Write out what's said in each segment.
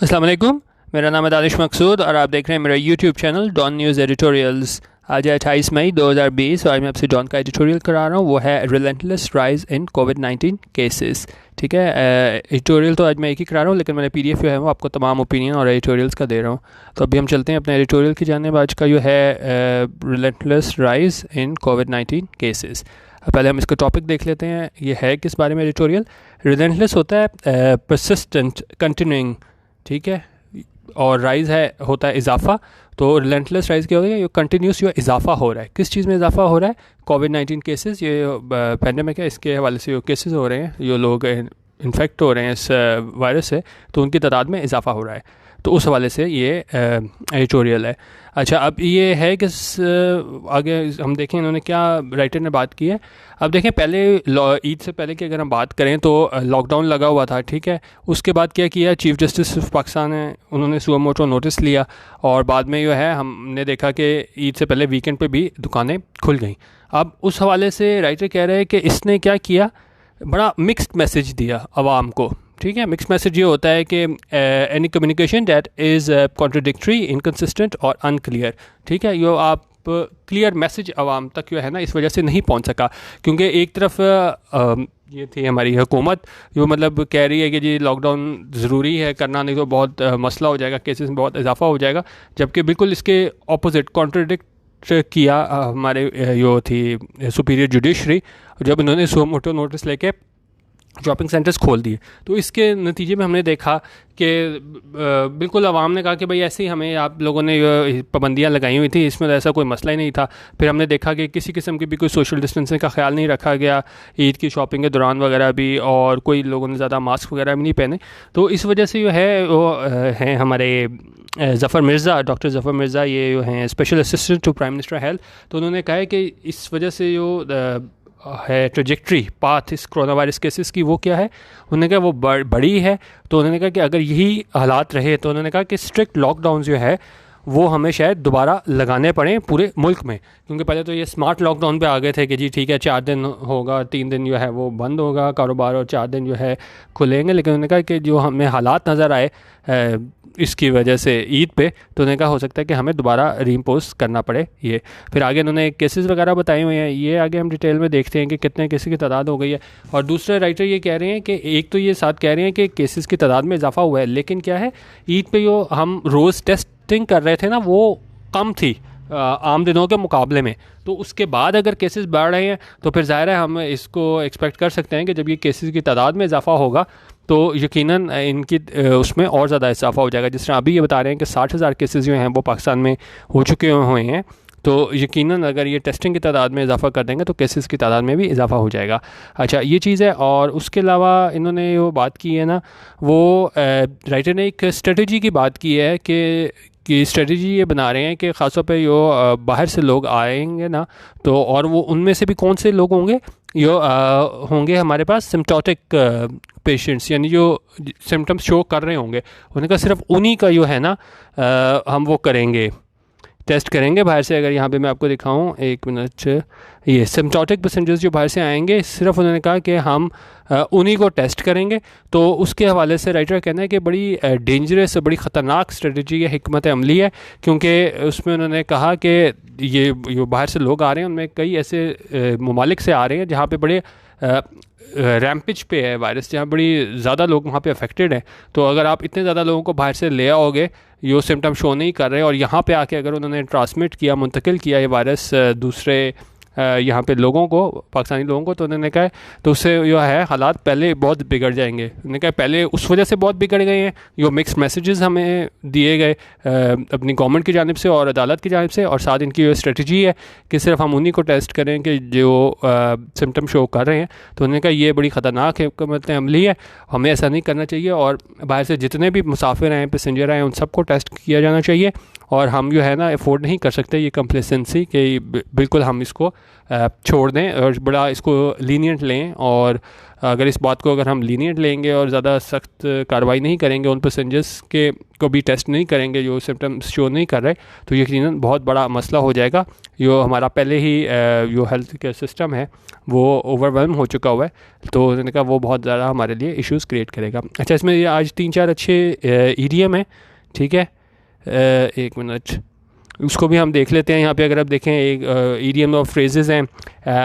अस्सलाम वालेकुम। मेरा नाम है दानिश मकसूद और आप देख रहे हैं मेरा YouTube channel Dawn News editorials. आज है 28 मई 2020 और आज मैं आपसे डॉन का एडिटोरियल करा रहा हूँ। वो है relentless rise in covid cases. ठीक है, एडिटोरियल तो आज मैं एक ही करा रहा हूँ, लेकिन मैंने PDF जो है वो आपको तमाम ओपिनियन और एडिटोरियल्स का दे रहा हूँ। तो अभी हम चलते हैं अपने एडिटोरियल की जानिब। आज का जो है relentless rise in covid cases. पहले हम इसका टॉपिक देख लेते हैं। ये है किस बारे में एडिटोरियल। रिलेंटलेस होता है परसिस्टेंट, कंटिन्यूइंग, ठीक है, और राइज़ है होता है इजाफा। तो रिलेंटलेस राइज़ क्या होगा, ये कंटिन्यूस जो इजाफा हो रहा है। किस चीज़ में इजाफा हो रहा है? कोविड-19 केसेस, ये पैंडेमिक है, इसके हवाले से जो केसेस हो रहे हैं, जो लोग इन्फेक्ट हो रहे हैं इस वायरस से, तो उनकी तादाद में इजाफा हो रहा है। तो उस हवाले से ये एडिटोरियल है। अच्छा, अब ये है कि आगे हम देखें इन्होंने क्या राइटर ने बात की है। अब देखें, पहले ईद से पहले की अगर हम बात करें तो लॉकडाउन लगा हुआ था, ठीक है। उसके बाद क्या किया, चीफ़ जस्टिस ऑफ पाकिस्तान है, उन्होंने सुओ मोटो नोटिस लिया और बाद में जो है हमने देखा कि ईद से पहले वीकेंड पे भी दुकानें खुल गई। अब उस हवाले से राइटर कह रहे हैं कि इसने क्या किया, बड़ा मिक्स्ड मैसेज दिया आवाम को। ठीक है, मिक्स मैसेज ये होता है कि any communication that is contradictory, inconsistent और अनक्लियर। ठीक है, यो आप क्लियर मैसेज आवाम तक जो है ना इस वजह से नहीं पहुंच सका, क्योंकि एक तरफ ये थी हमारी हुकूमत, जो मतलब कह रही है कि जी लॉकडाउन ज़रूरी है करना, नहीं तो बहुत मसला हो जाएगा, केसेस में बहुत इजाफा हो जाएगा। जबकि बिल्कुल इसके ऑपोजिट कॉन्ट्रडिक्ट किया हमारे जो थी सुपीरियर जुडिशरी, जब इन्होंने सुओ मोटो नोटिस लेके शॉपिंग सेंटर्स खोल दिए। तो इसके नतीजे में हमने देखा कि बिल्कुल आवाम ने कहा कि भाई ऐसे ही हमें आप लोगों ने पाबंदियां लगाई हुई थी, इसमें तो ऐसा कोई मसला ही नहीं था। फिर हमने देखा कि किसी किस्म की भी कोई सोशल डिस्टेंसिंग का ख्याल नहीं रखा गया ईद की शॉपिंग के दौरान वगैरह भी, और कोई लोगों ने ज़्यादा मास्क वगैरह भी नहीं पहने। तो इस वजह से जो है वो हैं हमारे ज़फ़र मिर्ज़ा, डॉक्टर ज़फ़र मिर्ज़ा, ये जो हैं special assistant to prime minister health. तो उन्होंने कहा है कि इस वजह से जो है ट्रेजेक्ट्री पाथ इस कोरोना वायरस केसेस की, वो क्या है, उन्होंने कहा वो बड़ी है। तो उन्होंने कहा कि अगर यही हालात रहे तो उन्होंने कहा कि स्ट्रिक्ट लॉकडाउन जो है वो हमें शायद दोबारा लगाने पड़े पूरे मुल्क में। क्योंकि पहले तो ये स्मार्ट लॉकडाउन पे आ गए थे कि जी ठीक है 4 दिन होगा, 3 दिन जो है वो बंद होगा कारोबार और 4 दिन जो है खुलेंगे। लेकिन उन्होंने कहा कि जो हमें हालात नज़र आए इसकी वजह से ईद पे, तो उन्होंने कहा हो सकता है कि हमें दोबारा रीइम्पोज करना पड़े ये। फिर आगे उन्होंने केसेस वगैरह बताए हुए हैं, ये आगे हम डिटेल में देखते हैं कि कितने केसेस की तादाद हो गई है। और दूसरे राइटर ये कह रहे हैं कि एक तो ये साथ कह रहे हैं कि केसेस की तादाद में इजाफा हुआ है, लेकिन क्या है, ईद पे जो हम रोज़ टेस्टिंग कर रहे थे ना वो कम थी आम दिनों के मुकाबले में। तो उसके बाद अगर केसेस बढ़ रहे हैं तो फिर ज़ाहिर है हम इसको एक्सपेक्ट कर सकते हैं कि जब ये केसेस की तादाद में इजाफा होगा तो यकीनन इनकी उसमें और ज़्यादा इजाफा हो जाएगा। जिस तरह अभी ये बता रहे हैं कि 60,000 केसेस जो हैं वो पाकिस्तान में हो चुके हुए हैं, तो यकीनन अगर ये टेस्टिंग की तादाद में इजाफा कर देंगे तो केसेस की तादाद में भी इजाफा हो जाएगा। अच्छा, ये चीज़ है। और उसके अलावा इन्होंने जो बात की है ना, वो राइटर ने एक स्ट्रेटजी की बात की है कि स्ट्रेटजी ये बना रहे हैं कि ख़ास तौर पे जो बाहर से लोग आएंगे ना, तो और वो उनमें से भी कौन से लोग होंगे, जो होंगे हमारे पास सिम्पटोटिक पेशेंट्स, यानी जो सिम्टम्स शो कर रहे होंगे, उनका सिर्फ उन्हीं का जो है ना हम वो करेंगे, टेस्ट करेंगे बाहर से। अगर यहाँ पे मैं आपको दिखाऊँ, एक मिनट, ये सिम्पटोटिक पैसेंजर्स जो बाहर से आएंगे, सिर्फ उन्होंने कहा कि हम उन्हीं को टेस्ट करेंगे। तो उसके हवाले से राइटर कहना है कि बड़ी डेंजरस, बड़ी ख़तरनाक स्ट्रेटजी है, हिकमत अमली है। क्योंकि उसमें उन्होंने कहा कि ये जो बाहर से लोग आ रहे हैं उनमें कई ऐसे ममालिक से आ रहे हैं जहाँ पे बड़े रैम्पिज पे है वायरस, जहाँ बड़ी ज़्यादा लोग वहाँ पे अफेक्टेड हैं। तो अगर आप इतने ज़्यादा लोगों को बाहर से ले आओगे, ये सिम्टम शो नहीं कर रहे, और यहाँ पे आके अगर उन्होंने ट्रांसमिट किया, मुंतकिल किया ये वायरस दूसरे यहाँ पे लोगों को, पाकिस्तानी लोगों को, तो उन्होंने कहा तो उससे जो है हालात पहले बहुत बिगड़ जाएंगे। उन्होंने कहा पहले उस वजह से बहुत बिगड़ गए हैं, जो मिक्स मैसेजेस हमें दिए गए अपनी गवर्नमेंट की जानिब से और अदालत की जानिब से, और साथ इनकी जो स्ट्रेटजी है कि सिर्फ हम उन्हीं को टेस्ट करें कि जो सिम्टम शो कर रहे हैं। तो उन्होंने कहा ये बड़ी ख़तरनाक है, मतलब अमली है, हमें ऐसा नहीं करना चाहिए। और बाहर से जितने भी मुसाफिर आए, पैसेंजर आए, उन सबको टेस्ट किया जाना चाहिए। और हम जो है ना अफोर्ड नहीं कर सकते ये कंप्लेसेंसी कि बिल्कुल हम इसको छोड़ दें और बड़ा इसको लीनियंट लें। और अगर इस बात को अगर हम लीनियंट लेंगे और ज़्यादा सख्त कार्रवाई नहीं करेंगे, उन पैसेंजर्स के को भी टेस्ट नहीं करेंगे जो सिम्टम्स शो नहीं कर रहे, तो यकीनन बहुत बड़ा मसला हो जाएगा। जो हमारा पहले ही जो हेल्थ केयर सिस्टम है वो ओवरवेलम हो चुका हुआ है, तो उन्होंने कहा वो बहुत ज़्यादा हमारे लिए इश्यूज़ क्रिएट करेगा। अच्छा, इसमें ये आज 3-4 अच्छे ईडीएम हैं, ठीक है। एक मिनट, उसको भी हम देख लेते हैं। यहाँ पे अगर आप देखें एक ईडीएम ऑफ फ्रेजेस हैं,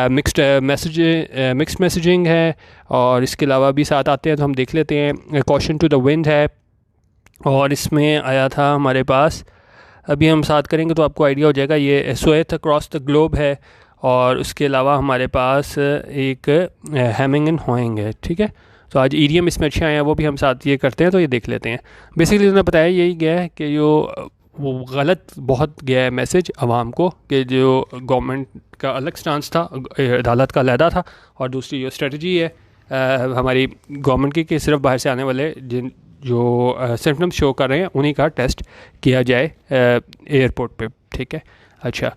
मिक्स्ड मैसेजिंग है, और इसके अलावा भी साथ आते हैं तो हम देख लेते हैं। कॉशन टू द विंड है, और इसमें आया था हमारे पास, अभी हम साथ करेंगे तो आपको आइडिया हो जाएगा। ये एसओएस अक्रॉस द ग्लोब है, और उसके अलावा हमारे पास एक हैमिंग एंड होइंग है, ठीक है। तो आज ईडीएम इसमें अच्छे आए हैं, वो भी हम साथ ये करते हैं तो ये देख लेते हैं। बेसिकली उन्होंने बताया यही गया है कि जो वो गलत बहुत गया है मैसेज आवाम को कि जो गवर्नमेंट का अलग स्टांस था, अदालत का अलहदा था, और दूसरी जो स्ट्रेटजी है हमारी गवर्नमेंट की कि सिर्फ बाहर से आने वाले जिन जो सिम्टम्स शो कर रहे हैं उन्हीं का टेस्ट किया जाए एयरपोर्ट पे, ठीक है। अच्छा,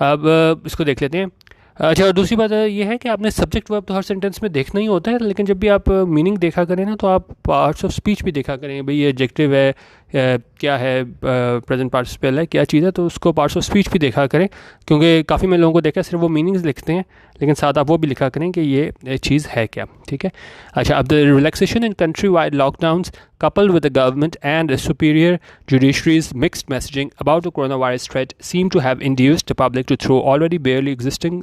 अब इसको देख लेते हैं। अच्छा, और दूसरी बात ये है कि आपने सब्जेक्ट वर्ब तो हर सेंटेंस में देखना ही होता है, लेकिन जब भी आप मीनिंग देखा करें ना तो आप पार्ट्स ऑफ स्पीच भी देखा करें। भाई ये एडजेक्टिव है, क्या है, प्रेजेंट पार्टिसिपल है, क्या चीज़ है, तो उसको पार्ट्स ऑफ स्पीच भी देखा करें, क्योंकि काफ़ी मैं लोगों को देखा सिर्फ वो मीनिंग्स लिखते हैं, लेकिन साथ आप वो भी लिखा करें कि ये चीज़ है क्या, ठीक है। अच्छा, अब the relaxation in country wide lockdowns coupled with the government and a superior judiciary's mixed messaging about the coronavirus threat seem to have induced the public to throw already barely existing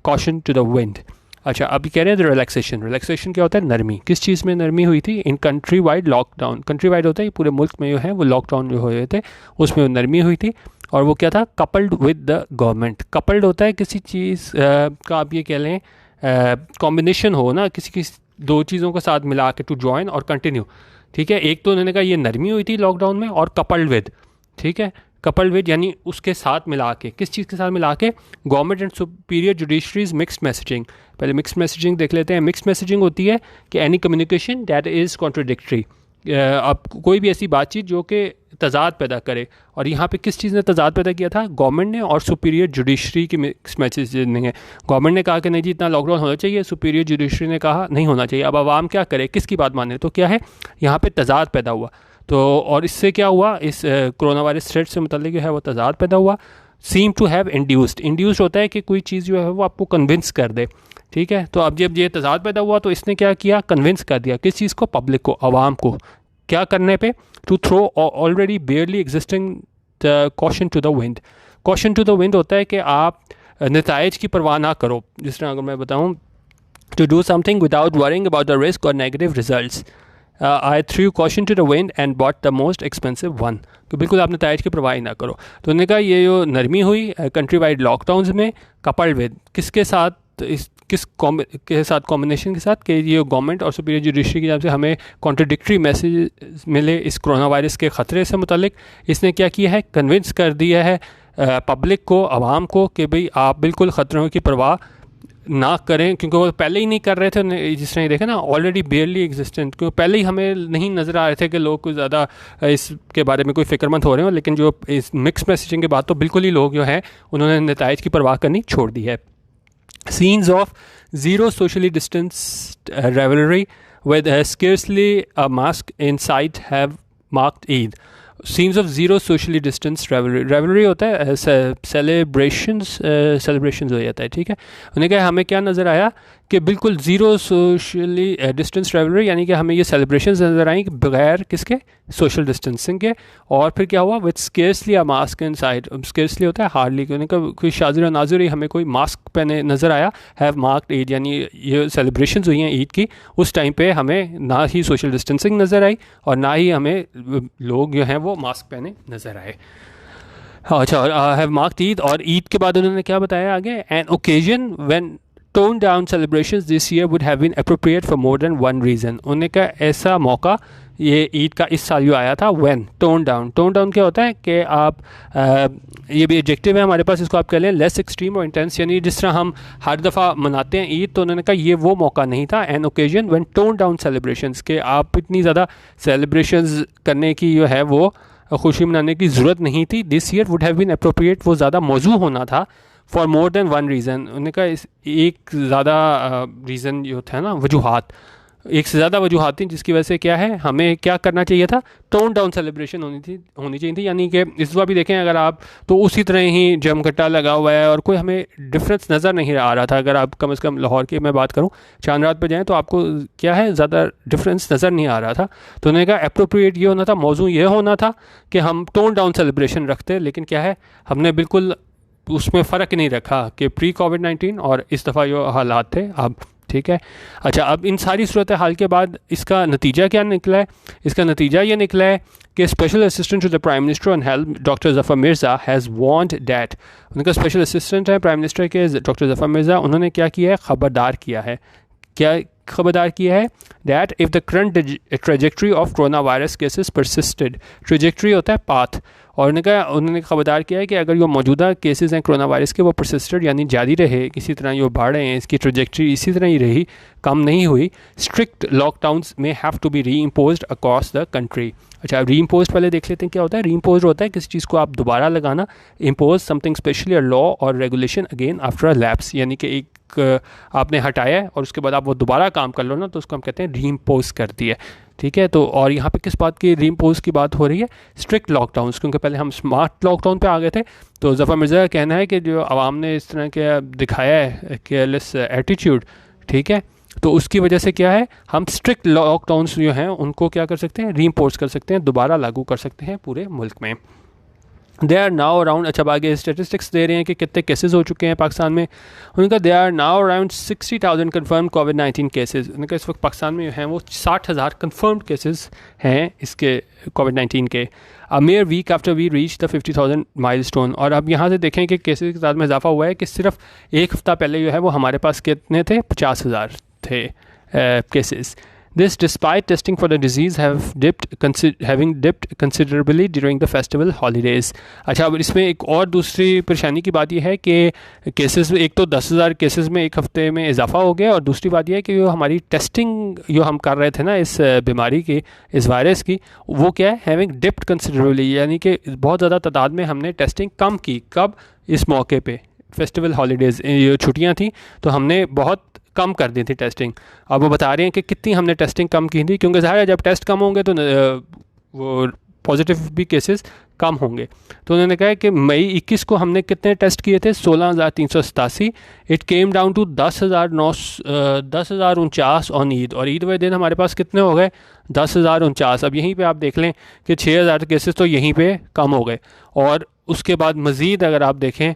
caution to the wind. अच्छा, अब कह रहे हैं relaxation क्या होता है? नरमी। किस चीज़ में नरमी हुई थी? In country wide lockdown. Country wide होता है पूरे मुल्क में जो है वो लॉकडाउन जो हुए थे उसमें नरमी हुई थी, और वो क्या था? Coupled with the government. Coupled होता है किसी चीज़ का आप ये कह लें कॉम्बिनेशन हो ना, किसी दो चीज़ों को साथ मिला के, टू जॉइन और कंटिन्यू, ठीक है। एक तो उन्होंने कहा ये नरमी हुई थी लॉकडाउन में, और कपल्ड विद, ठीक है। कपल्ड विद यानी उसके साथ मिला के, किस चीज़ के साथ मिला के? Government and superior judiciaries mixed messaging. पहले मिक्स्ड मैसेजिंग देख लेते हैं। मिक्स्ड मैसेजिंग होती है कि any communication that is contradictory. अब कोई भी ऐसी बातचीत जो कि तजाद पैदा करे, और यहाँ पे किस चीज़ ने तजाद पैदा किया था? गवर्नमेंट ने और सुपीरियर जुडिशरी की मिक्स मैसेजिंग है। गवर्नमेंट ने कहा कि नहीं जी इतना लॉकडाउन होना चाहिए, सुपीरियर जुडिशरी ने कहा नहीं होना चाहिए। अब आवाम क्या करे, किसकी बात माने? तो क्या है यहाँ पे तजाद पैदा हुआ। तो और इससे क्या हुआ? इस कोरोना वायरस थ्रेट से मतलब जो है वो तजाद पैदा हुआ। सीम टू हैव इंड्यूस्ड होता है कि कोई चीज़ जो है वो आपको कन्विंस कर दे, ठीक है। तो अब जब ये तजाद पैदा हुआ तो इसने क्या किया? कन्विंस कर दिया किस चीज़ को? पब्लिक को, आवाम को। क्या करने पे? To throw already barely existing caution to the wind. Caution to the wind होता है कि आप नताइज की परवाह ना करो। जिस तरह अगर मैं बताऊँ, to do something without worrying about the risk और negative results. I threw caution to the wind and bought the most expensive one. तो बिल्कुल आप नताइज की परवाह ना करो। तो उन्होंने कहा ये जो नरमी हुई कंट्री वाइड लॉकडाउन्स में, कपल्ड विद, किसके साथ? के साथ कॉम्बिनेशन के साथ कि ये गवर्नमेंट और सुपीरियर जुडिशरी की तरफ से हमें कॉन्ट्रडिक्टरी मैसेज मिले इस कोरोना वायरस के ख़तरे से मुतल्लिक। इसने क्या किया है? कन्विंस कर दिया है पब्लिक को, आवाम को, कि भाई आप बिल्कुल ख़तरों की परवाह ना करें, क्योंकि वो पहले ही नहीं कर रहे थे। जिस तरह ये देखें ना, ऑलरेडी बेयरली एग्जिस्टेंट, क्योंकि पहले ही हमें नहीं नज़र आ रहे थे कि लोग कुछ ज़्यादा इसके बारे में कोई फिक्रमंद हो रहे हो, लेकिन जो इस मिक्स मैसेजिंग के बाद तो बिल्कुल ही लोग जो हैं उन्होंने नताइज की परवाह करनी छोड़ दी है। Scenes of zero socially distanced revelry with scarcely a mask in sight have marked Eid. Scenes of zero socially distanced revelry. Revelry होता है celebrations हो जाता है, ठीक है। उन्हें कहा हमें क्या नज़र आया कि बिल्कुल ज़ीरो सोशली डिस्टेंस रेवलरी, यानी कि हमें ये सेलिब्रेशंस नज़र आई बगैर किसके? सोशल डिस्टेंसिंग के। और फिर क्या हुआ? With scarcely a mask in side. Scarcely होता है हार्डली, उन्होंने कहा कोई शाजिर नाजुर ही हमें कोई मास्क पहने नज़र आया। हैव मार्क्ड ईद, यानी ये सेलिब्रेशंस हुई हैं ईद की, उस टाइम पे हमें ना ही सोशल डिस्टेंसिंग नज़र आई और ना ही हमें लोग जो हैं वो मास्क पहने नज़र आए। अच्छा, हैव मार्क्ड ईद। और ईद के बाद उन्होंने क्या बताया आगे? An occasion when toned down celebrations this year would have been appropriate for more than one reason. उन्होंने कहा ऐसा मौका ये ईद का इस साल जो आया था, when toned down क्या होता है कि आप ये भी एडजेक्टिव है हमारे पास, इसको आप कह लें लेस एक्सट्रीम और इंटेंस, यानी जिस तरह हम हर दफ़ा मनाते हैं ईद, तो उन्होंने कहा ये वो मौका नहीं था। An occasion when toned down celebrations, के आप इतनी ज़्यादा सेलिब्रेशंस करने की जो है वो खुशी मनाने की ज़रूरत नहीं थी. This year would have been appropriate, वो ज़्यादा मौजू होना था for more than one reason. उन्होंने कहा इस एक ज़्यादा रीज़न जो था ना, वजूहात, एक से ज़्यादा वजूहात थी जिसकी वजह से क्या है, हमें क्या करना चाहिए था, टोन डाउन सेलिब्रेशन होनी चाहिए थी. यानी कि इस बार भी देखें अगर आप, तो उसी तरह ही जमघटा लगा हुआ है और कोई हमें डिफरेंस नज़र नहीं आ रहा था. अगर आप कम से कम लाहौर की मैं बात करूँ, चांद रात पे जाएँ तो आपको क्या है, ज़्यादा डिफरेंस नज़र नहीं आ रहा था. तो उन्होंने कहा अप्रोप्रिएट ये होना था, मौजू ये होना था कि हम टोन डाउन सेलिब्रेशन रखते, लेकिन क्या है, हमने बिल्कुल उसमें फ़र्क नहीं रखा कि प्री कोविड-19 और इस दफ़ा जो हालात थे अब. ठीक है. अच्छा, अब इन सारी सूरत हाल के बाद इसका नतीजा क्या निकला है? इसका नतीजा ये निकला है कि special assistant to the prime minister on health doctor Zafar Mirza has warned that, उनका स्पेशल असिस्टेंट है प्राइम मिनिस्टर के डॉक्टर ज़फ़र मिर्ज़ा, उन्होंने क्या किया है, ख़बरदार किया है. क्या खबरदार किया है? That if the current trajectory of corona virus cases persisted, trajectory होता है पाथ, और उन्होंने खबरदार किया है कि अगर जो मौजूदा केसेस हैं कोरोना वायरस के वो परसिस्टेड यानी जारी रहे, किसी तरह जो बढ़ रहे हैं, इसकी ट्रेजेक्ट्री इसी तरह ही रही, कम नहीं हुई, स्ट्रिक्ट लॉकडाउन्स में हैव टू बी री इम्पोज्ड अक्रॉस द कंट्री. अच्छा, री इम्पोज पहले देख लेते हैं क्या होता है. री इम्पोज होता है किसी चीज़ को आप दोबारा लगाना, impose something specially a law और regulation again after a lapse, यानी कि एक आपने हटाया है और उसके बाद आप वो दोबारा काम कर लो ना, तो उसको हम कहते हैं री इम्पोज कर दिया. ठीक है. तो और यहाँ पे किस बात की री इम्पोज की बात हो रही है? स्ट्रिक्ट लॉकडाउन्स, क्योंकि पहले हम स्मार्ट लॉकडाउन पे आ गए थे. तो ज़फ़र मिर्ज़ा का कहना है कि जो आवाम ने इस तरह के दिखाया है केयरलेस एटीट्यूड, ठीक है, तो उसकी वजह से क्या है, हम स्ट्रिक्ट लॉकडाउन्स जो हैं उनको क्या कर सकते हैं, री इम्पोज कर सकते हैं, दोबारा लागू कर सकते हैं पूरे मुल्क में. दे आर नाउ अराउंड, अच्छा आगे स्टेटिस्टिक्स दे रहे हैं कि कितने केसेस हो चुके हैं पाकिस्तान में. उनका they are now around 60,000 confirmed कोविड-19 केसेस. उनका इस वक्त पाकिस्तान में हैं वो 60,000 कन्फर्म्ड केसेस हैं इसके कोविड-19 के. A mere week after we reach the 50,000 milestone. और अब यहाँ से देखें कि केसेस की तादाद में इजाफा हुआ है कि सिर्फ एक हफ़्ता पहले जो है वो हमारे पास कितने थे, 50,000 थे cases. This despite testing for the disease having dipped considerably during the festival holidays. अच्छा, अब इसमें एक और दूसरी परेशानी की बात यह है कि केसेस, एक तो 10,000 केसेस में एक हफ़्ते में इजाफा हो गया, और दूसरी बात यह है कि जो हमारी टेस्टिंग जो हम कर रहे थे ना इस बीमारी की, इस वायरस की, वो क्या है, हैविंग डिप्ड कंसिडरेबली, यानी कि बहुत ज़्यादा तादाद में हमने टेस्टिंग कम की. कब? इस मौके पे फेस्टिवल हॉलीडेज़, ये छुट्टियाँ थी, तो हमने बहुत कम कर दी थी टेस्टिंग. अब वो बता रहे हैं कि कितनी हमने टेस्टिंग कम की थी, क्योंकि ज़ाहिर है जब टेस्ट कम होंगे तो वो पॉजिटिव भी केसेस कम होंगे. तो उन्होंने कहा कि मई 21 को हमने कितने टेस्ट किए थे, 16,387. It came down to 10,049 on Eid, और ईद वाले दिन हमारे पास कितने हो गए, 10,049. अब यहीं पे आप देख लें कि 6,000 केसेस तो यहीं पे कम हो गए. और उसके बाद मज़ीद अगर आप देखें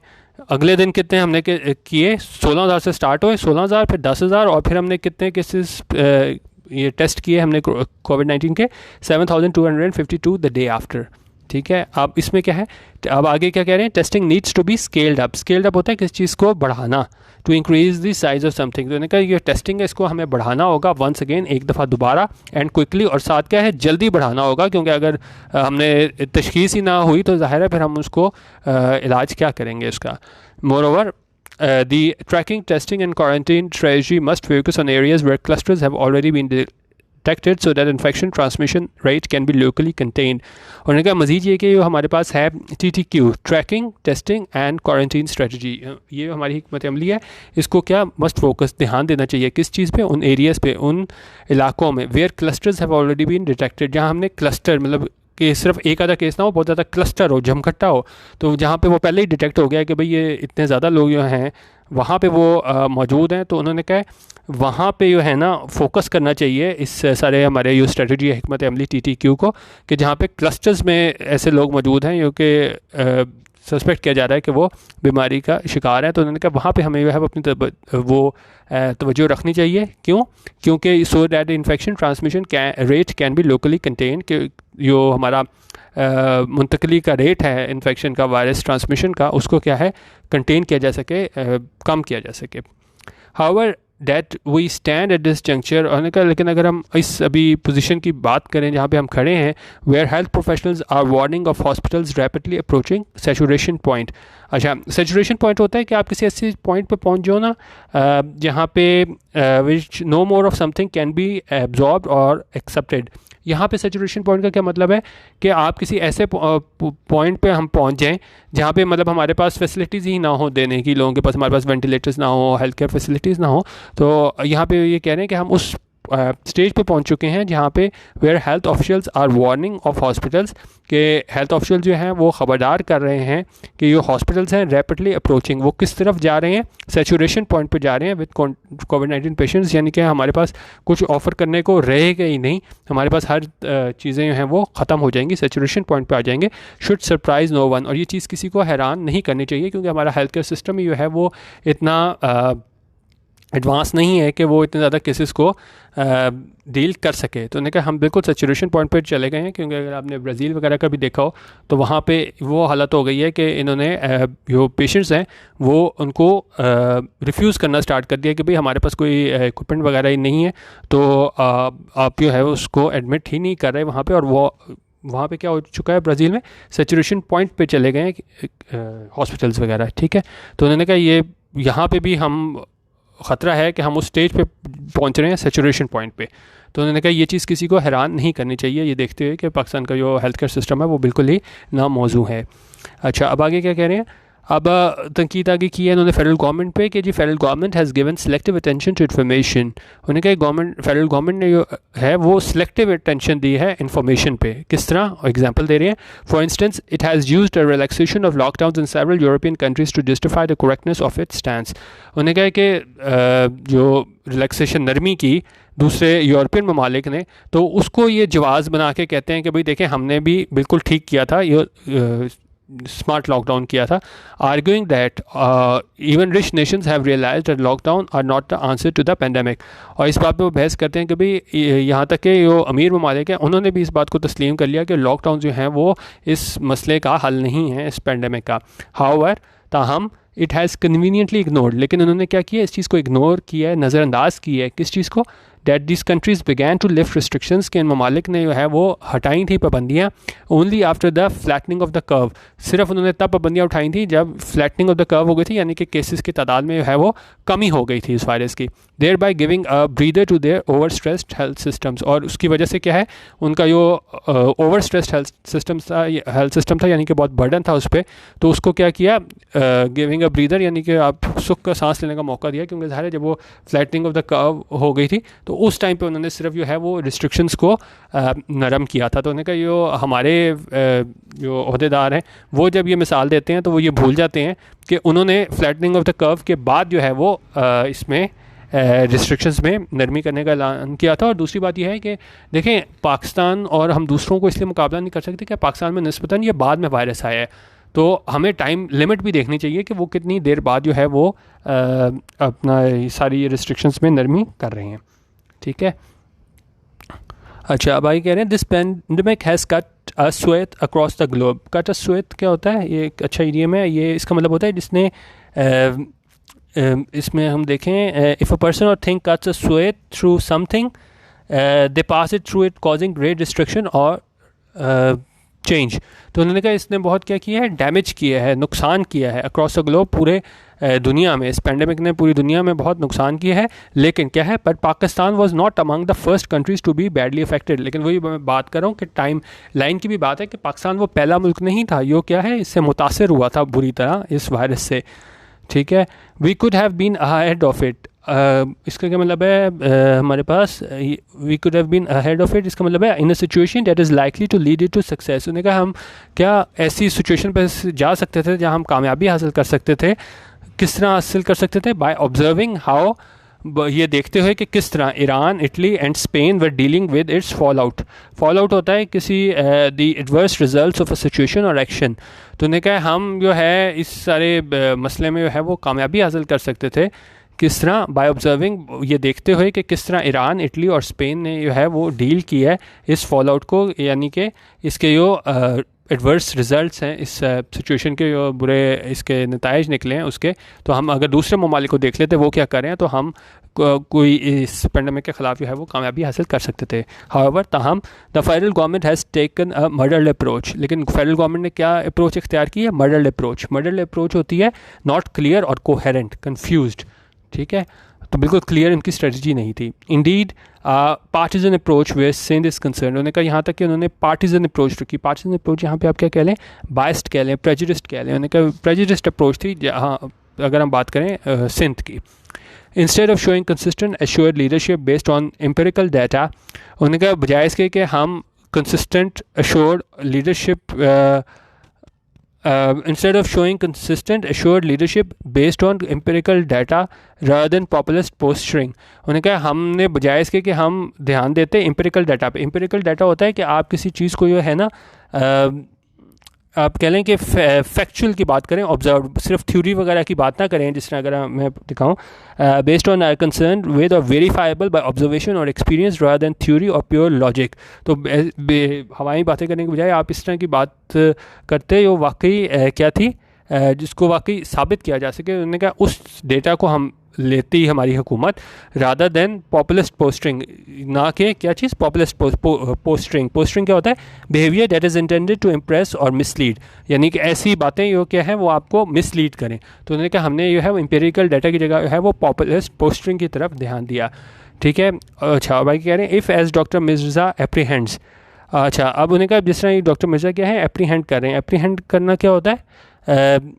अगले दिन कितने हमने किए, 16,000 से स्टार्ट हुए, 16,000, फिर 10,000, और फिर हमने कितने केसेस ये टेस्ट किए हमने कोविड-19 के, 7,252 द डे आफ्टर. ठीक है. अब इसमें क्या है, अब आगे क्या कह रहे हैं, testing needs to be scaled up. Scaled up होता है किसी चीज़ को बढ़ाना, to increase the size of something. तो उन्होंने कहा ये टेस्टिंग है, इसको हमें बढ़ाना होगा वंस अगेन, एक दफ़ा दोबारा, एंड क्विकली, और साथ क्या है, जल्दी बढ़ाना होगा, क्योंकि अगर हमने तशखीस ही ना हुई तो ज़ाहिर है फिर हम उसको इलाज क्या करेंगे उसका. More over the tracking, testing and quarantine strategy must focus on areas where clusters have already been detected so that infection transmission rate can be locally contained. और उन्होंने कहा मज़ीद ये कि जो हमारे पास है TTQ, tracking, testing and quarantine strategy, ये हमारी हिकमत अमली है. इसको क्या मस्ट फोकस, ध्यान देना चाहिए किस चीज़ पे, उन एरियाज़ पे, उन इलाकों में where clusters have already been detected, जहाँ हमने क्लस्टर, मतलब कि सिर्फ एक आधा केस ना हो, बहुत ज़्यादा क्लस्टर हो, जमघट्टा हो, तो जहाँ पे वो पहले ही डिटेक्ट हो गया कि भाई ये इतने ज़्यादा लोग जो हैं वहाँ पे वो मौजूद हैं, तो उन्होंने कहा वहाँ पे जो है ना फोकस करना चाहिए इस सारे हमारे जो स्ट्रेटजी हिकमत अमली TTQ को, कि जहाँ पे क्लस्टर्स में ऐसे लोग मौजूद हैं जो कि सस्पेक्ट किया जा रहा है कि वो बीमारी का शिकार है. तो उन्होंने कहा वहाँ पे हमें जो है अपनी तवज्जो रखनी चाहिए. क्यों? क्योंकि so that infection transmission rate can be locally contain, कि जो हमारा मुंतकली का रेट है इन्फेक्शन का, वायरस ट्रांसमिशन का, उसको क्या है कंटेन किया जा सके, कम किया जा सके. However that we stand at this juncture, उन्होंने कहा लेकिन अगर हम इस अभी पोजीशन की बात करें जहाँ पे हम खड़े हैं, where health professionals are warning of hospitals rapidly approaching saturation point. अच्छा, सैचुरेशन पॉइंट होता है कि आप किसी ऐसे पॉइंट पे पहुँच जाओ ना जहाँ पे which no more of something can be absorbed or accepted. यहाँ पे सैचुरेशन पॉइंट का क्या मतलब है कि आप किसी ऐसे पॉइंट पे हम पहुँच जाएं जहाँ पे मतलब हमारे पास फैसिलिटीज़ ही ना हो देने की, लोगों के पास, हमारे पास वेंटिलेटर्स ना हो, हेल्थ केयर फैसिलिटीज़ ना हो। तो यहाँ पे ये कह रहे हैं कि हम उस स्टेज पे पहुंच चुके हैं जहाँ पे where health officials are warning of hospitals, के हेल्थ ऑफिशियल जो हैं वो ख़बरदार कर रहे हैं कि जो हॉस्पिटल्स हैं रैपिडली अप्रोचिंग, वो किस तरफ जा रहे हैं, सैचुरेशन पॉइंट पे जा रहे हैं विद कोविड-19 पेशेंट्स, यानी कि हमारे पास कुछ ऑफ़र करने को रहेगा ही नहीं, हमारे पास हर चीज़ें जो हैं वो ख़त्म हो जाएंगी, सैचुरेशन पॉइंट पे आ जाएंगे। शुड सरप्राइज़ नो वन, और ये चीज़ किसी को हैरान नहीं करनी चाहिए क्योंकि हमारा हेल्थ केयर सिस्टम जो है वो इतना एडवांस नहीं है कि वो इतने ज़्यादा केसेस को डील कर सके। तो उन्होंने कहा हम बिल्कुल सैचुरेशन पॉइंट पर चले गए हैं, क्योंकि अगर आपने ब्राज़ील वगैरह का भी देखा हो तो वहाँ पे वो हालत हो गई है कि इन्होंने जो पेशेंट्स हैं वो उनको रिफ्यूज़ करना स्टार्ट कर दिया कि भाई हमारे पास कोई इक्विपमेंट वगैरह ही नहीं है, तो आप जो है उसको एडमिट ही नहीं कर रहे वहाँ पर। और वो वहाँ पे क्या हो चुका है ब्राज़ील में, सैचुरेशन पॉइंट पे चले गए हैं हॉस्पिटल्स वगैरह, ठीक है। तो उन्होंने कहा ये यहाँ पे भी हम ख़तरा है कि हम उस स्टेज पे पहुंच रहे हैं सैचुरेशन पॉइंट पे। तो उन्होंने कहा ये चीज़ किसी को हैरान नहीं करनी चाहिए, ये देखते हुए कि पाकिस्तान का जो हेल्थ केयर सिस्टम है वो बिल्कुल ही नामौजू है। अच्छा, अब आगे क्या कह रहे हैं, अब तनकीद आगे की है इन्होंने फेडरल गवर्नमेंट पे कि जी federal government has given selective attention to information. उन्होंने कहा फेडरल गवर्नमेंट ने जो है वो सिलेक्टिव अटेंशन दी है इन्फॉर्मेशन पे। किस तरह, एग्जांपल दे रहे हैं, for instance it has used a relaxation of lockdown in several European countries to justify the correctness of its stands. उन्होंने कहा कि जो रिलैक्सेशन नरमी की दूसरे यूरोपियन ममालिक ने, तो उसको ये जवाज़ बना के कहते हैं कि भाई देखें हमने भी बिल्कुल ठीक किया था, ये स्मार्ट लॉकडाउन किया था, arguing that even rich nations have realised that lockdown are not the answer to the pandemic. और इस बात पे वो बहस करते हैं कि भाई यहाँ तक कि जो अमीर ममालिक हैं उन्होंने भी इस बात को तस्लीम कर लिया कि लॉकडाउन जो हैं वो इस मसले का हल नहीं है, इस पेंडेमिक का। हाउएवर, ताहम इट हैज़ कन्वीनियंटली इग्नोर्ड, लेकिन उन्होंने क्या किया, इस चीज़ को इग्नोर किया है, नज़रअंदाज किया है। किस चीज़ को, that this countries began to lift restrictions, के इन ममालिक ने जो है वो हटाई थी पाबंदियाँ, only after the flattening of the curve, सिर्फ उन्होंने तब पाबंदियाँ उठाई थी जब फ्लैटनिंग ऑफ द कर्व हो गई थी, यानी कि केसेस की तादाद में जो है वो कमी हो गई थी इस वायरस की, thereby giving a breather to their overstressed health systems. और उसकी वजह से क्या है, उनका जो ओवर स्ट्रेस्ड हेल्थ सिस्टम था यानी कि बहुत बर्डन था उस पर, तो उसको क्या किया, गिविंग अ ब्रीदर यानी कि आप सुख का सांस लेने का मौका दिया, क्योंकि ज़ाहिर है जब वो फ्लैटनिंग ऑफ द कर्व हो गई थी तो उस टाइम पे उन्होंने सिर्फ जो है वो रिस्ट्रिक्शंस को नरम किया था। तो उन्होंने कहा जो हमारे जो अहदेदार हैं वो जब ये मिसाल देते हैं तो वो ये भूल जाते हैं कि उन्होंने फ्लैटनिंग ऑफ द कर्व के बाद जो है वो इसमें रिस्ट्रिक्शंस में नरमी करने का ऐलान किया था। और दूसरी बात यह है कि देखें पाकिस्तान और हम दूसरों को इसलिए मुकाबला नहीं कर सकते कि पाकिस्तान में निस्बतन ये बाद में वायरस आया है, तो हमें टाइम लिमिट भी देखनी चाहिए कि वो कितनी देर बाद जो है वो अपना सारी रिस्ट्रिक्शंस में नरमी कर रहे हैं, ठीक है। अच्छा, अब आगे कह रहे हैं this pandemic has cut a swathe across the globe. Cut a swathe क्या होता है, ये एक अच्छा इडियम है, ये इसका मतलब होता है जिसने इसमें हम देखें, इफ़ अ पर्सन और thing cuts a swathe through something they pass it through it causing great destruction और चेंज। तो उन्होंने कहा इसने बहुत क्या किया है, डैमेज किया है, नुकसान किया है अक्रॉस द ग्लोब, पूरे दुनिया में। इस पेंडेमिक ने पूरी दुनिया में बहुत नुकसान किया है, लेकिन क्या है, पर Pakistan was not among the first countries to be badly affected. लेकिन वही मैं बात कर रहा हूँ कि टाइम लाइन की भी बात है कि पाकिस्तान वो पहला मुल्क नहीं था जो क्या है इससे मुतासर हुआ था बुरी तरह इस वायरस से, ठीक है। We could have been ahead of it, इसका क्या मतलब है, हमारे पास we could have been ahead of it, इसका मतलब है in a situation that is likely to lead it to success. उन्होंने कहा हम क्या ऐसी सिचुएशन पर जा सकते थे जहाँ हम कामयाबी हासिल कर सकते थे। किस तरह हासिल कर सकते थे, बाय ऑब्जर्विंग हाउ, ये देखते हुए कि किस तरह Iran, Italy and Spain were dealing with its fall out. Fall out होता है किसी the adverse results of a situation और एक्शन। तो उन्होंने कहा हम जो है इस सारे मसले में जो है वो कामयाबी हासिल कर सकते थे, किस तरह, बाय ऑब्जर्विंग, ये देखते हुए कि किस तरह ईरान, इटली और स्पेन ने जो है वो डील किया है इस फॉल आउट को, यानी कि इसके जो एडवर्स रिजल्ट्स हैं इस सिचुएशन के, जो बुरे इसके नताइज निकले हैं उसके, तो हम अगर दूसरे ममालिक को देख लेते वो क्या कर रहे हैं तो हम कोई इस पेंडेमिक के ख़िलाफ़ जो है वो कामयाबी हासिल कर सकते थे। हाउएवर ताहम the federal government has taken a measured approach, लेकिन फेडरल गवर्नमेंट ने क्या अप्रोच इख्तियार की है? Murdered approach. मर्डर्ड अप्रोच होती है not clear or coherent, confused, ठीक है, तो बिल्कुल क्लियर इनकी स्ट्रेटजी नहीं थी। Indeed partisan approach where Sindh is concerned, उन्होंने कहा यहाँ तक कि उन्होंने पार्टीजन अप्रोच रखी। पार्टीजन अप्रोच यहाँ पे आप क्या कह लें, बायस्ड कह लें, प्रेजुडिस्ड कह लें, उन्होंने कहा प्रेजुडिस्ड अप्रोच थी जहाँ अगर हम बात करें सिंध की। Instead of showing consistent assured leadership based on empirical data, उन्होंने कहा बजाय इसके कि हम consistent assured leadership instead of showing consistent assured leadership based on empirical data rather than populist posturing, उन्होंने कहा हमने बजाय इसके कि हम ध्यान देते empirical data पे। empirical data होता है कि आप किसी चीज़ को जो है ना आप कह लें कि फैक्चुअल की बात करें, ऑब्जर्व, सिर्फ थ्योरी वगैरह की बात ना करें, जिस तरह अगर मैं दिखाऊं based on or concerned with or verifiable by observation or experience rather than theory or pure logic. तो हवाई बातें करने के बजाय आप इस तरह की बात करते हो वाकई क्या थी, जिसको वाकई साबित किया जा सके। उन्होंने कहा उस डेटा को हम लेती हमारी हुकूमत रादर देन पॉपुलिस्ट पोस्टरिंग, ना कि क्या चीज़ पॉपुलिस्ट पोस्टरिंग। पोस्टरिंग क्या होता है? Behaviour that is intended to impress or mislead, यानी कि ऐसी बातें जो क्या है वो आपको मिसलीड करें। तो उन्होंने कहा हमने जो है वो एम्पिरिकल डाटा की जगह है वो पॉपुलिस्ट पोस्टरिंग की तरफ ध्यान दिया, ठीक है। अच्छा भाई कह रहे हैं इफ़ एज डॉक्टर मिर्ज़ा एप्रीहेंड्स, अच्छा अब उन्हें कहा जिस तरह डॉक्टर मिर्ज़ा क्या है एप्रीहेंड कर रहे हैं। एप्रीहेंड करना क्या होता है?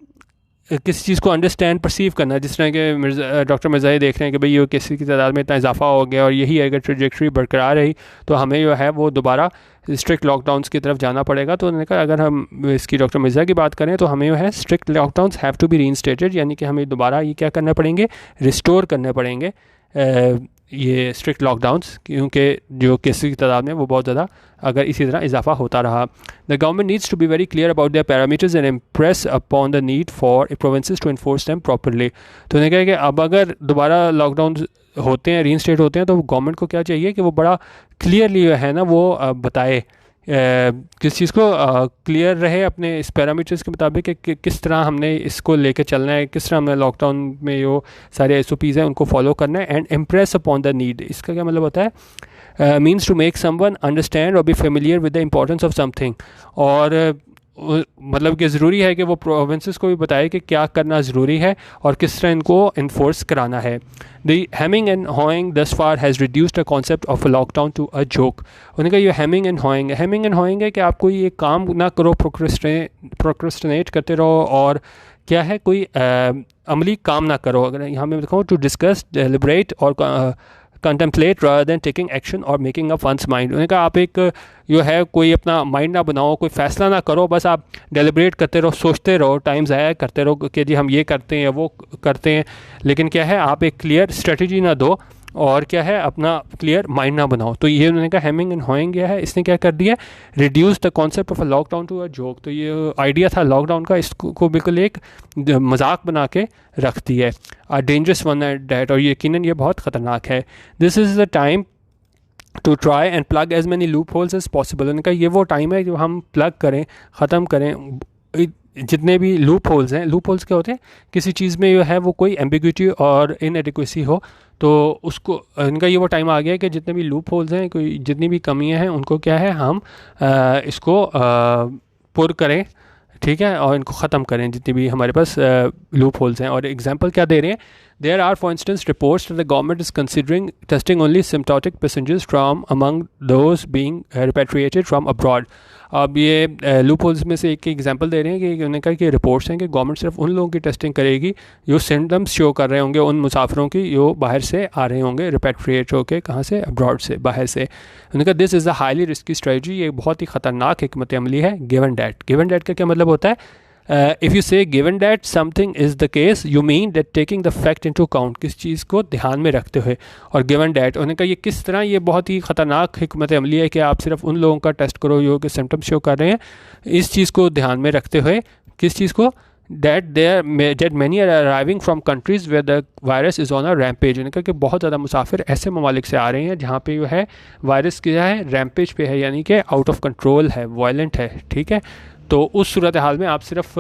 किसी चीज़ को अंडरस्टैंड परसीव करना, जिस तरह के डॉक्टर मिर्ज़ा ये देख रहे हैं कि भाई ये केसेस की तादाद में इतना इजाफा हो गया और यही अगर ट्रेजेक्ट्री बरकरार रही तो हमें जो है वो दोबारा स्ट्रिक्ट लॉकडाउन्स की तरफ जाना पड़ेगा। तो उन्होंने कहा अगर हम इसकी डॉक्टर मिर्ज़ा की बात करें तो हमें जो है strict lockdowns have to be reinstated, यानी कि हमें दोबारा ये क्या करने पड़ेंगे, रिस्टोर करने पड़ेंगे ये स्ट्रिक्ट लॉकडाउन्स, क्योंकि जो केसेस की तादाद में वो बहुत ज़्यादा अगर इसी तरह इजाफा होता रहा। The government needs to be very clear about their parameters and impress upon the need for provinces to enforce them properly. तो उन्होंने कहा कि अब अगर दोबारा लॉकडाउन होते हैं, रीइंस्टेट होते हैं, तो गवर्नमेंट को क्या चाहिए कि वो बड़ा क्लियरली है ना वो बताए किस चीज़ को क्लियर रहे अपने इस पैरामीटर्स के मुताबिक कि किस तरह हमने इसको लेके चलना है, किस तरह हमने लॉकडाउन में जो सारे SOPs हैं उनको फॉलो करना है। And impress upon the need, इसका क्या मतलब होता है? Means to make someone understand और be familiar with the importance of something, और मतलब कि ज़रूरी है कि वो प्रोविंसेस को भी बताए कि क्या करना ज़रूरी है और किस तरह इनको इन्फोर्स कराना है। The Hamming and hawing thus far has reduced the concept of a lockdown to a joke. उन्होंने कहा ये हैमिंग एंड हॉइंग है कि आप कोई ये काम ना करो, प्रोक्रेस्टिनेट करते रहो, और क्या है कोई अमली काम ना करो। अगर यहाँ मैं दिखाऊँ टू डिस्कस, डेलिब्रेट और contemplate rather than taking action और मेकिंग अप वंस माइंड। उन्होंने कहा आप एक जो है कोई अपना माइंड ना बनाओ, कोई फैसला ना करो, बस आप डेलिब्रेट करते रहो, सोचते रहो, टाइम ज़ाया करते रहो कि जी हम ये करते हैं या वो करते हैं, लेकिन क्या है आप एक क्लियर स्ट्रेटजी ना दो और क्या है अपना क्लियर माइंड ना बनाओ। तो ये उन्होंने कहा हैमिंग एंड हॉइंग गया है, इसने क्या कर दिया, reduce the concept of a lockdown to a joke. तो ये आइडिया था लॉकडाउन का, इसको बिल्कुल एक मजाक बना के रख दिया है, a dangerous one at that, और यकीनन ये बहुत ख़तरनाक है। This is the time to try and plug as many loopholes as possible. उन्होंने कहा ये वो टाइम है जो हम प्लग करें, ख़त्म करें जितने भी लूप होल्स हैं। लूप होल्स क्या होते हैं? किसी चीज़ में जो है वो कोई एम्बिग्विटी और इनएडिक्वेसी हो, तो उसको इनका ये वो टाइम आ गया है कि जितने भी लूप होल्स हैं, कोई जितनी भी कमियां हैं, उनको क्या है हम इसको पुर करें, ठीक है, और इनको ख़त्म करें जितनी भी हमारे पास लूप होल्स हैं। और एग्जांपल क्या दे रहे हैं? There are for instance reports the government is considering testing only symptomatic passengers from among those being repatriated from abroad. अब ये लूप होल्स में से एक एग्जांपल दे रहे हैं कि उन्होंने कहा कि रिपोर्ट्स हैं कि गवर्नमेंट सिर्फ उन लोगों की टेस्टिंग करेगी जो सिम्टम्स शो कर रहे होंगे, उन मुसाफिरों की जो बाहर से आ रहे होंगे, रिपेट्रिएट होकर, कहाँ से, अब्रॉड से, बाहर से। उन्होंने कहा this is a highly risky strategy, ये बहुत ही ख़तरनाक हिकमत अमली है। गिवन डैट का क्या मतलब होता है? इफ़ यू से given that something is the case, you mean that taking the fact into account, किस चीज़ को ध्यान में रखते हुए। और गिवन डैट उन्होंने कहा ये किस तरह, ये बहुत ही ख़तरनाक हिकमत अमली है कि आप सिर्फ उन लोगों का टेस्ट करो जो कि सिम्टम्स शो कर रहे हैं, इस चीज़ को ध्यान में रखते हुए। किस चीज़ को? that many are arriving from countries where the virus is on a rampage। उन्होंने कहा कि बहुत ज़्यादा मुसाफिर ऐसे ममालिक से आ रहे हैं जहाँ पे जो है वायरस क्या है, रैम्पेज पे है, यानी कि आउट ऑफ कंट्रोल है, वायलेंट है, ठीक है। तो उस सूरत हाल में आप सिर्फ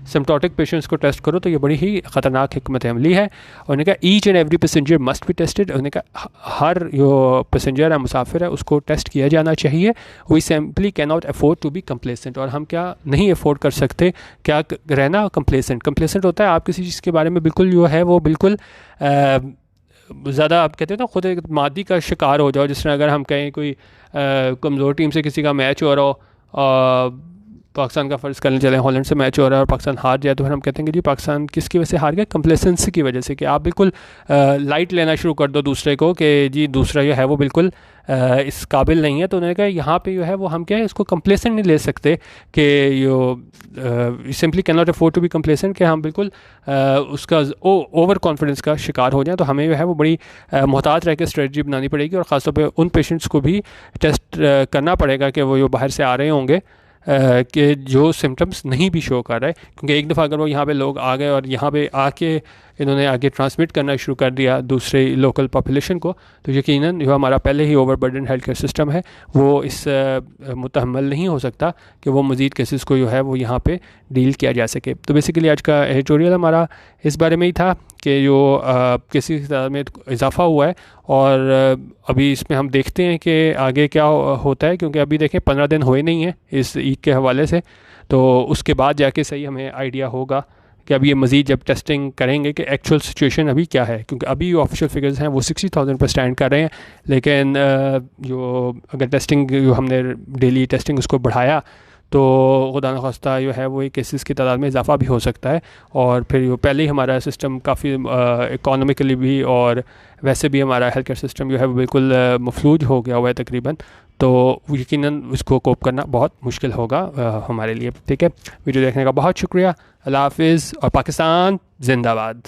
सिम्प्टोटिक पेशेंट्स को टेस्ट करो, तो ये बड़ी ही ख़तरनाक हिकमत अमली है। उन्होंने कहा each and every passenger must be tested. उन्होंने कहा हर जो पैसेंजर है, मुसाफिर है, उसको टेस्ट किया जाना चाहिए। We simply can not afford to be complacent. और हम क्या नहीं अफोर्ड कर सकते क्या रहना कम्प्लेसेंट होता है आप किसी चीज़ के बारे में बिल्कुल जो है वो बिल्कुल ज़्यादा आप कहते हैं ना खुद एक मादी का शिकार हो जाओ। जिस तरह अगर हम कहें कोई कमज़ोर टीम से किसी का मैच हो रहा हो, पाकिस्तान का फ़र्ज़ करने चले, हॉलैंड से मैच हो रहा है और पाकिस्तान हार जाए, तो फिर हम कहते हैं कि जी पाकिस्तान किसकी वजह से हार गया, कंप्लेसेंसी की वजह से। कि आप बिल्कुल लाइट लेना शुरू कर दो दूसरे को कि जी दूसरा जो है वो बिल्कुल इस काबिल नहीं है। तो उन्होंने कहा यहाँ पे जो है वो हम क्या है इसको कंप्लेसेंट नहीं ले सकते कि you simply can not afford to be complacent, कि हम बिल्कुल उसका ओवर कॉन्फिडेंस का शिकार हो जाए। तो हमें जो है वो बड़ी मोहतात रह के स्ट्रेटजी बनानी पड़ेगी और ख़ासतौर पर उन पेशेंट्स को भी टेस्ट करना पड़ेगा कि वो जो बाहर से आ रहे होंगे कि जो सिम्टम्स नहीं भी शो कर रहा है। क्योंकि एक दफ़ा अगर वो यहाँ पे लोग आ गए और यहाँ पे आके इन्होंने आगे ट्रांसमिट करना शुरू कर दिया दूसरे लोकल पॉपुलेशन को, तो यकीनन जो हमारा पहले ही ओवरबर्डन हेल्थ केयर सिस्टम है वो इस मुतहम्मल नहीं हो सकता कि वो मज़ीद केसेस को जो है वो यहाँ पे डील किया जा सके। तो बेसिकली आज का एडिटोरियल हमारा इस बारे में ही था कि जो केसेस की तादाद में इजाफ़ा हुआ है और अभी इसमें हम देखते हैं कि आगे क्या होता है। क्योंकि अभी देखें 15 दिन हुए नहीं हैं इस ईद के हवाले से, तो उसके बाद जाके सही हमें आइडिया होगा कि अभी ये मज़ीद जब टेस्टिंग करेंगे कि एक्चुअल सिचुएशन अभी क्या है। क्योंकि अभी जो ऑफिशियल फिगर्स हैं वो 60,000 पर स्टैंड कर रहे हैं, लेकिन जो अगर टेस्टिंग जो हमने डेली टेस्टिंग उसको बढ़ाया तो खुदा न खास्ता जो है वो केसेस की तादाद में इजाफ़ा भी हो सकता है। और फिर जो पहले ही हमारा सिस्टम काफ़ी इकोनॉमिकली भी और वैसे भी हमारा हेल्थ केयर सिस्टम जो है वो बिल्कुल मफलूज हो गया हुआ है तकरीबन, तो यकीनन इसको कोप करना बहुत मुश्किल होगा हमारे लिए। ठीक है, वीडियो देखने का बहुत शुक्रिया। अल्लाह हाफ़िज़ और पाकिस्तान जिंदाबाद।